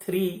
3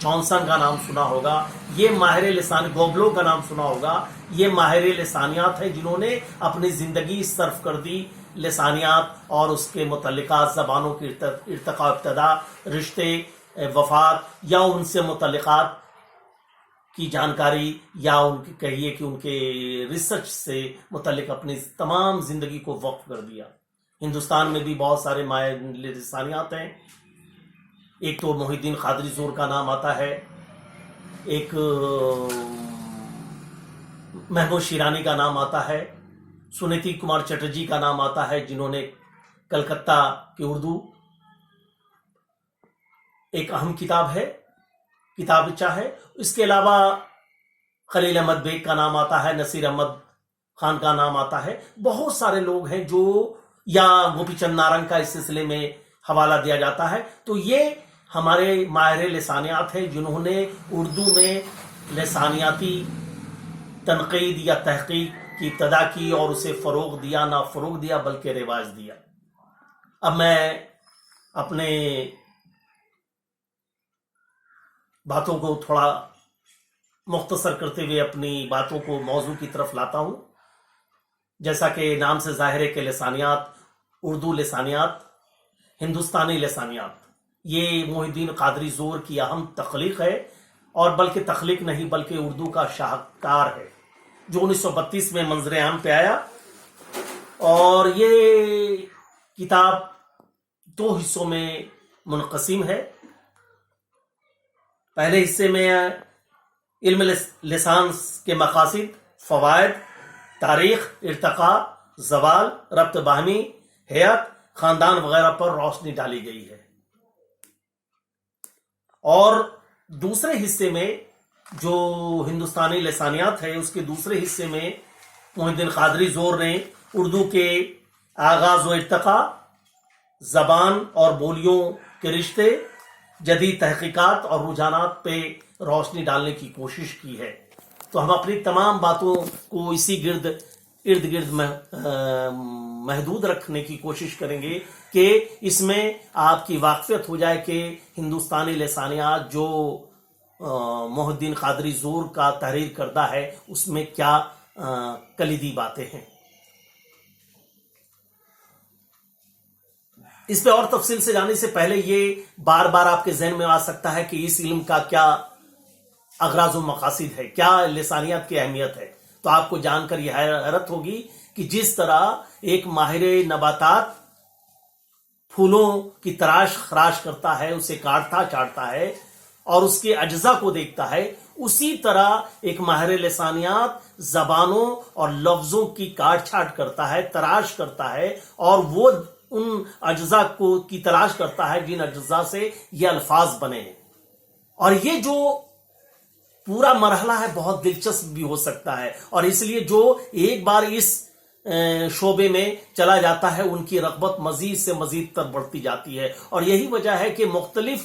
Johnson کا نام سنا ہوگا، یہ ماہر لسان گوبلو کا نام سنا ہوگا، یہ ماہر لسانیات ہیں جنہوں نے اپنی زندگی صرف کر دی لسانیات اور اس کے متعلقات، زبانوں کی ارتقاء ابتدا، رشتے، وفات یا ان سے متعلقات کی جانکاری، یا ان کی کہیے کہ ان کے ریسرچ سے متعلق اپنی تمام زندگی کو وقف کر دیا۔ ہندوستان میں بھی بہت سارے ماہر لسانیات ہیں، ایک تو محی الدین قادری زور کا نام آتا ہے، ایک محمود شیرانی کا نام آتا ہے، سنیتی کمار چٹرجی کا نام آتا ہے جنہوں نے کلکتہ کی اردو ایک اہم کتابچہ ہے۔ اس کے علاوہ خلیل احمد بیگ کا نام آتا ہے، نصیر احمد خان کا نام آتا ہے، بہت سارے لوگ ہیں جو، یا گوپی چند نارنگ کا اس سلسلے میں حوالہ دیا جاتا ہے۔ تو یہ ہمارے ماہر لسانیات ہیں جنہوں نے اردو میں لسانیاتی تنقید یا تحقیق کی ابتدا کی اور اسے فروغ دیا، نہ فروغ دیا بلکہ رواج دیا۔ اب میں اپنے باتوں کو تھوڑا مختصر کرتے ہوئے اپنی باتوں کو موضوع کی طرف لاتا ہوں۔ جیسا کہ نام سے ظاہر ہے کہ لسانیات، اردو لسانیات، ہندوستانی لسانیات، یہ محی الدین قادری زور کی اہم تخلیق ہے، اور بلکہ تخلیق نہیں بلکہ اردو کا شاہکار ہے، جو 1932 میں منظر عام پہ آیا۔ اور یہ کتاب 2 حصوں میں منقسم ہے۔ پہلے حصے میں علم لسان کے مقاصد، فوائد، تاریخ، ارتقاء، زوال، ربط باہمی، حیات، خاندان وغیرہ پر روشنی ڈالی گئی ہے۔ اور دوسرے حصے میں جو ہندوستانی لسانیات ہے، اس کے دوسرے حصے میں محی الدین قادری زور نے اردو کے آغاز و ارتقاء، زبان اور بولیوں کے رشتے، جدید تحقیقات اور رجحانات پہ روشنی ڈالنے کی کوشش کی ہے۔ تو ہم اپنی تمام باتوں کو اسی ارد گرد محدود رکھنے کی کوشش کریں گے کہ اس میں آپ کی واقفیت ہو جائے کہ ہندوستانی لسانیات جو محی الدین قادری زور کا تحریر کردہ ہے، اس میں کیا کلیدی باتیں ہیں۔ اس پہ اور تفصیل سے جانے سے پہلے یہ بار بار آپ کے ذہن میں آ سکتا ہے کہ اس علم کا کیا اغراض و مقاصد ہے، کیا لسانیات کی اہمیت ہے۔ تو آپ کو جان کر یہ حیرت ہوگی کہ جس طرح ایک ماہر نباتات پھولوں کی تراش خراش کرتا ہے، اسے کاٹتا چاٹتا ہے اور اس کے اجزاء کو دیکھتا ہے، اسی طرح ایک ماہر لسانیات زبانوں اور لفظوں کی کاٹ چھاٹ کرتا ہے، تراش کرتا ہے، اور وہ ان اجزاء کی تلاش کرتا ہے جن اجزاء سے یہ الفاظ بنے ہیں۔ اور یہ جو پورا مرحلہ ہے بہت دلچسپ بھی ہو سکتا ہے، اور اس لیے جو ایک بار اس شعبے میں چلا جاتا ہے ان کی رغبت مزید سے مزید تر بڑھتی جاتی ہے۔ اور یہی وجہ ہے کہ مختلف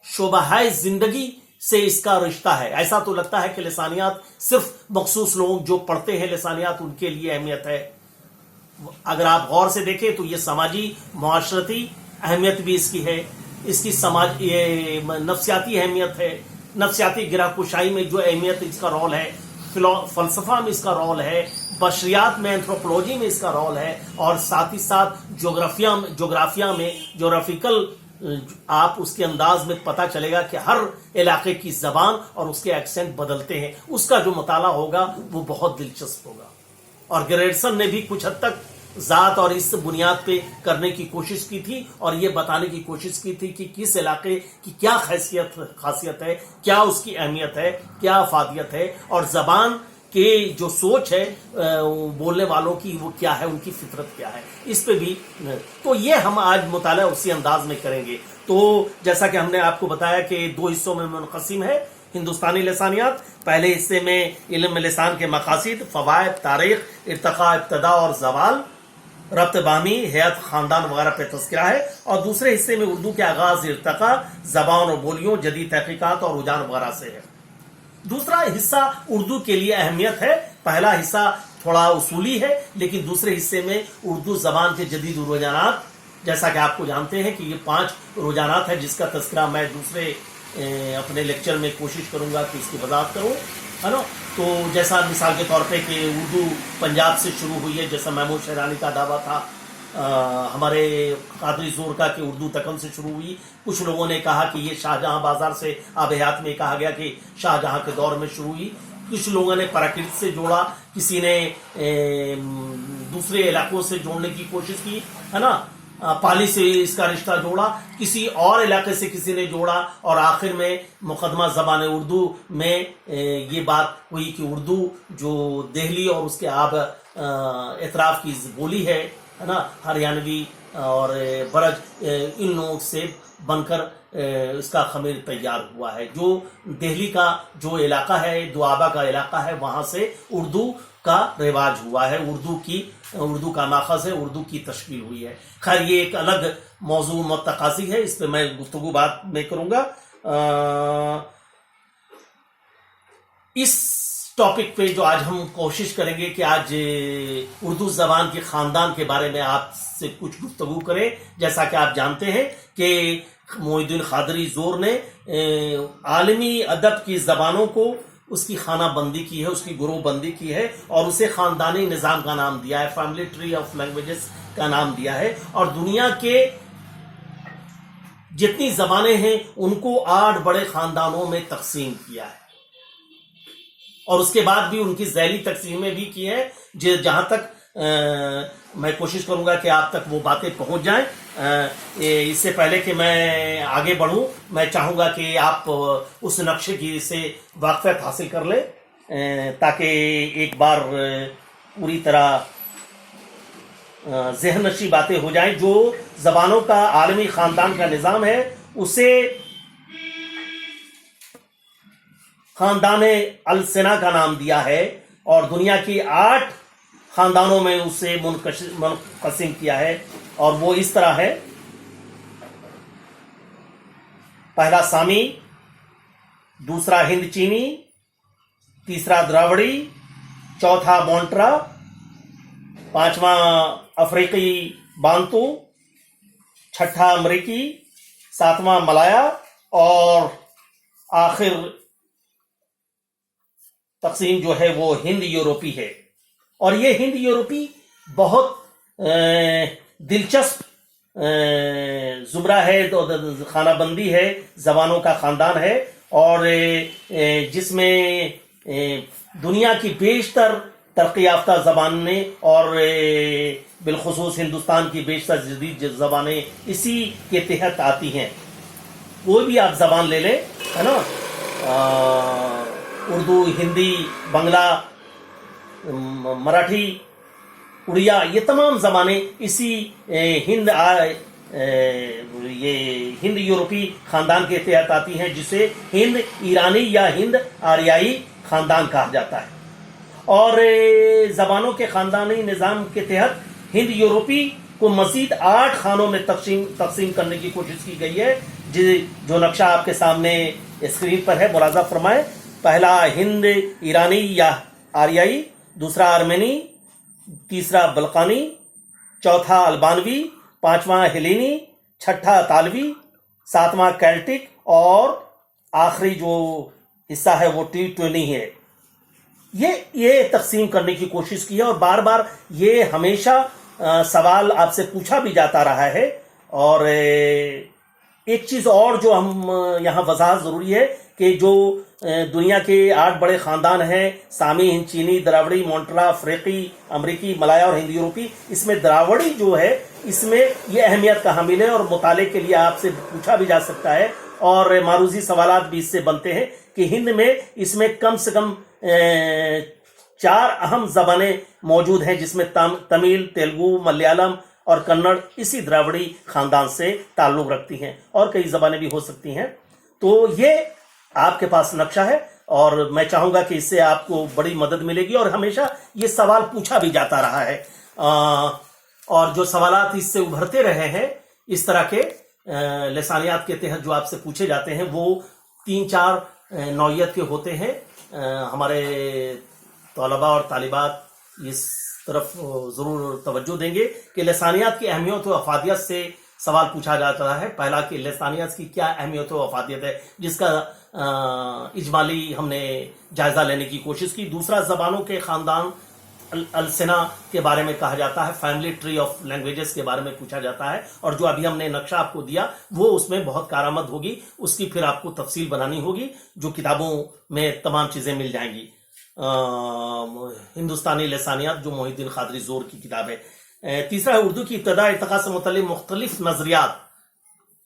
شعبہ زندگی سے اس کا رشتہ ہے۔ ایسا تو لگتا ہے کہ لسانیات صرف مخصوص لوگ جو پڑھتے ہیں لسانیات ان کے لیے اہمیت ہے۔ اگر آپ غور سے دیکھیں تو یہ سماجی معاشرتی اہمیت بھی اس کی ہے، اس کی نفسیاتی اہمیت ہے، نفسیاتی گرہ کشائی میں جو اہمیت اس کا رول ہے، فلسفہ میں اس کا رول ہے، بشریات میں اینتھروپولوجی میں اس کا رول ہے، اور ساتھ ہی ساتھ جغرافیہ میں جغرافیکل آپ اس کے انداز میں پتہ چلے گا کہ ہر علاقے کی زبان اور اس کے ایکسنٹ بدلتے ہیں۔ اس کا جو مطالعہ ہوگا وہ بہت دلچسپ ہوگا۔ اور گریڈسن نے بھی کچھ حد تک ذات اور اس بنیاد پہ کرنے کی کوشش کی تھی، اور یہ بتانے کی کوشش کی تھی کہ کس علاقے کی کیا خاصیت ہے، کیا اس کی اہمیت ہے، کیا افادیت ہے، اور زبان کی جو سوچ ہے بولنے والوں کی وہ کیا ہے، ان کی فطرت کیا ہے، اس پہ بھی۔ تو یہ ہم آج مطالعہ اسی انداز میں کریں گے۔ تو جیسا کہ ہم نے آپ کو بتایا کہ 2 حصوں میں منقسم ہے ہندوستانی لسانیات۔ پہلے حصے میں علم لسان کے مقاصد، فوائد، تاریخ، ارتقاء ابتدا اور زوال، ربط باہمی، حیات، خاندان وغیرہ پہ تذکرہ ہے، اور دوسرے حصے میں اردو کے آغاز، ارتقاء، زبان اور بولیوں، جدید تحقیقات اور رجحان وغیرہ سے ہے۔ دوسرا حصہ اردو کے لیے اہمیت ہے۔ پہلا حصہ تھوڑا اصولی ہے، لیکن دوسرے حصے میں اردو زبان کے جدید رجحانات، جیسا کہ آپ کو جانتے ہیں کہ یہ 5 رجحانات ہیں جس کا تذکرہ میں دوسرے اپنے لیکچر میں کوشش کروں گا کہ اس کی وضاحت کروں، ہے نا. تو جیسا مثال کے طور پہ کہ اردو پنجاب سے شروع ہوئی ہے، جیسا محمود شیرانی کا دعویٰ تھا، ہمارے قادری زور کا کہ اردو دکن سے شروع ہوئی. کچھ لوگوں نے کہا کہ یہ شاہجہاں بازار سے، آب حیات میں کہا گیا کہ شاہجہاں کے دور میں شروع ہوئی. کچھ لوگوں نے پراکرت سے جوڑا، کسی نے دوسرے علاقوں سے جوڑنے کی کوشش کی، ہے نا. پالی سے اس کا رشتہ جوڑا، کسی اور علاقے سے کسی نے جوڑا، اور آخر میں مقدمہ زبان اردو میں یہ بات ہوئی کہ اردو جو دہلی اور اس کے آب اطراف کی بولی ہے نا، ہریانوی اور برج، ان لوگوں سے بن کر اس کا خمیر تیار ہوا ہے. جو دہلی کا جو علاقہ ہے، دوآبا کا علاقہ ہے، وہاں سے اردو کا رواج ہوا ہے، اردو کا ماخذ ہے، اردو کی تشکیل ہوئی ہے. خیر یہ ایک الگ موضوع متقاضی ہے، اس پہ میں گفتگو بعد میں کروں گا. اس ٹاپک پہ جو آج ہم کوشش کریں گے کہ آج اردو زبان کے خاندان کے بارے میں آپ سے کچھ گفتگو کریں. جیسا کہ آپ جانتے ہیں کہ معین الدین قادری زور نے عالمی ادب کی زبانوں کو اس کی خانہ بندی کی ہے، اس کی گروہ بندی کی ہے، اور اسے خاندانی نظام کا نام دیا ہے، فیملی ٹری آف لینگویجز کا نام دیا ہے. اور دنیا کے جتنی زبانیں ہیں ان کو 8 بڑے خاندانوں میں تقسیم کیا ہے، اور اس کے بعد بھی ان کی ذیلی تقسیمیں بھی کی ہیں. جہاں تک میں کوشش کروں گا کہ آپ تک وہ باتیں پہنچ جائیں. اس سے پہلے کہ میں آگے بڑھوں، میں چاہوں گا کہ آپ اس نقشے کی سے واقفیت حاصل کر لیں، تاکہ ایک بار پوری طرح ذہن نشی باتیں ہو جائیں. جو زبانوں کا عالمی خاندان کا نظام ہے اسے خاندان السنا کا نام دیا ہے، اور دنیا کی 8 خاندانوں میں اسے منقسم کیا ہے. اور وہ اس طرح ہے: پہلا سامی، دوسرا ہند چینی، تیسرا دراوڑی، چوتھا مونٹرا، پانچواں افریقی بانتو، چھٹا امریکی، ساتواں ملایا، اور آخر تقسیم جو ہے وہ ہند یورپی ہے. اور یہ ہند یورپی بہت دلچسپ زمرہ ہے، خانہ بندی ہے، زبانوں کا خاندان ہے، اور جس میں دنیا کی بیشتر ترقی یافتہ زبانیں اور بالخصوص ہندوستان کی بیشتر جدید زبانیں اسی کے تحت آتی ہیں. کوئی بھی آپ زبان لے لیں، ہے نا، اردو، ہندی، بنگلہ، مراٹھی، اڑیا، یہ تمام زبانیں اسی ہند یورپی خاندان کے تحت آتی ہیں، جسے ہند ایرانی یا ہند آریائی خاندان کہا جاتا ہے. اور زبانوں کے خاندانی نظام کے تحت ہند یورپی کو مزید 8 خانوں میں تقسیم کرنے کی کوشش کی گئی ہے، جو نقشہ آپ کے سامنے اسکرین پر ہے، ملاحظہ فرمائیں. پہلا ہند ایرانی یا آریائی، دوسرا آرمینی، تیسرا بلقانی، چوتھا البانوی، پانچواں ہیلینی، چھٹا تالوی، ساتواں کیلٹک، اور آخری جو حصہ ہے وہ ٹیٹونی ہے. یہ تقسیم کرنے کی کوشش کی ہے، اور بار بار یہ ہمیشہ سوال آپ سے پوچھا بھی جاتا رہا ہے. اور ایک چیز اور جو ہم یہاں وضاحت ضروری ہے کہ جو دنیا کے 8 بڑے خاندان ہیں، سامی، ہند چینی، دراوڑی، مونٹرا، افریقی، امریکی، ملایا اور ہند یورپی، اس میں دراوڑی جو ہے اس میں یہ اہمیت کا حامل ہے، اور مطالعے کے لیے آپ سے پوچھا بھی جا سکتا ہے، اور معروضی سوالات بھی اس سے بنتے ہیں کہ ہند میں اس میں کم سے کم 4 اہم زبانیں موجود ہیں، جس میں تمل، تیلگو، ملیالم اور کنڑ اسی دراوڑی خاندان سے تعلق رکھتی ہیں، اور کئی زبانیں بھی ہو سکتی ہیں. تو یہ آپ کے پاس نقشہ ہے، اور میں چاہوں گا کہ اس سے آپ کو بڑی مدد ملے گی. اور ہمیشہ یہ سوال پوچھا بھی جاتا رہا ہے، اور جو سوالات اس سے ابھرتے رہے ہیں اس طرح کے لسانیات کے تحت جو آپ سے پوچھے جاتے ہیں، وہ 3-4 نوعیت کے ہوتے ہیں. ہمارے طلباء اور طالبات اس طرف ضرور توجہ دیں گے کہ لسانیات کی اہمیت و افادیت سے سوال پوچھا جاتا ہے. پہلا کہ لسانیات کی کیا اہمیت و افادیت ہے، جس کا اجمالی ہم نے جائزہ لینے کی کوشش کی. دوسرا زبانوں کے خاندان السنا کے بارے میں کہا جاتا ہے، فیملی ٹری آف لینگویجز کے بارے میں پوچھا جاتا ہے، اور جو ابھی ہم نے نقشہ آپ کو دیا وہ اس میں بہت کارآمد ہوگی. اس کی پھر آپ کو تفصیل بنانی ہوگی جو کتابوں میں تمام چیزیں مل جائیں گی. ہندوستانی لسانیات جو محی الدین قادری زور کی کتاب ہے. تیسرا ہے اردو کی ابتدا ارتقاء سے متعلق مختلف نظریات.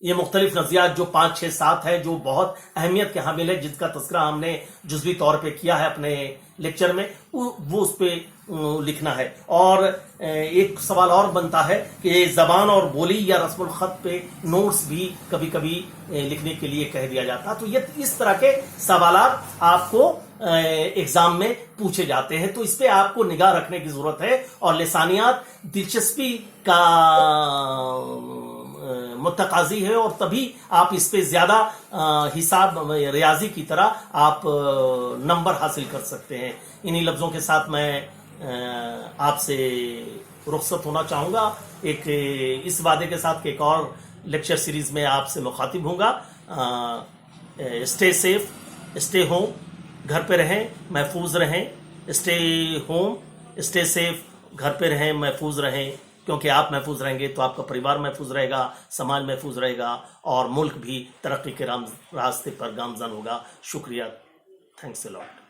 یہ مختلف نظریات جو 5 6 7 ہے جو بہت اہمیت کے حامل ہے، جس کا تذکرہ ہم نے جزوی طور پہ کیا ہے اپنے لیکچر میں، وہ اس پہ لکھنا ہے. اور ایک سوال اور بنتا ہے کہ زبان اور بولی یا رسم الخط پہ نوٹس بھی کبھی کبھی لکھنے کے لیے کہہ دیا جاتا ہے. تو یہ اس طرح کے سوالات آپ کو ایگزام میں پوچھے جاتے ہیں، تو اس پہ آپ کو نگاہ رکھنے کی ضرورت ہے. اور لسانیات دلچسپی کا متقاضی ہے، اور تبھی آپ اس پہ زیادہ حساب ریاضی کی طرح آپ نمبر حاصل کر سکتے ہیں. انہی لفظوں کے ساتھ میں آپ سے رخصت ہونا چاہوں گا، ایک اس وعدے کے ساتھ کہ ایک اور لیکچر سیریز میں آپ سے مخاطب ہوں گا. اسٹے سیف، اسٹے ہوم، گھر پہ رہیں، محفوظ رہیں. اسٹے ہوم، اسٹے سیف، گھر پہ رہیں، محفوظ رہیں، کیونکہ آپ محفوظ رہیں گے تو آپ کا پریوار محفوظ رہے گا، سماج محفوظ رہے گا، اور ملک بھی ترقی کے راستے پر گامزن ہوگا. شکریہ. تھینکس اے لاٹ.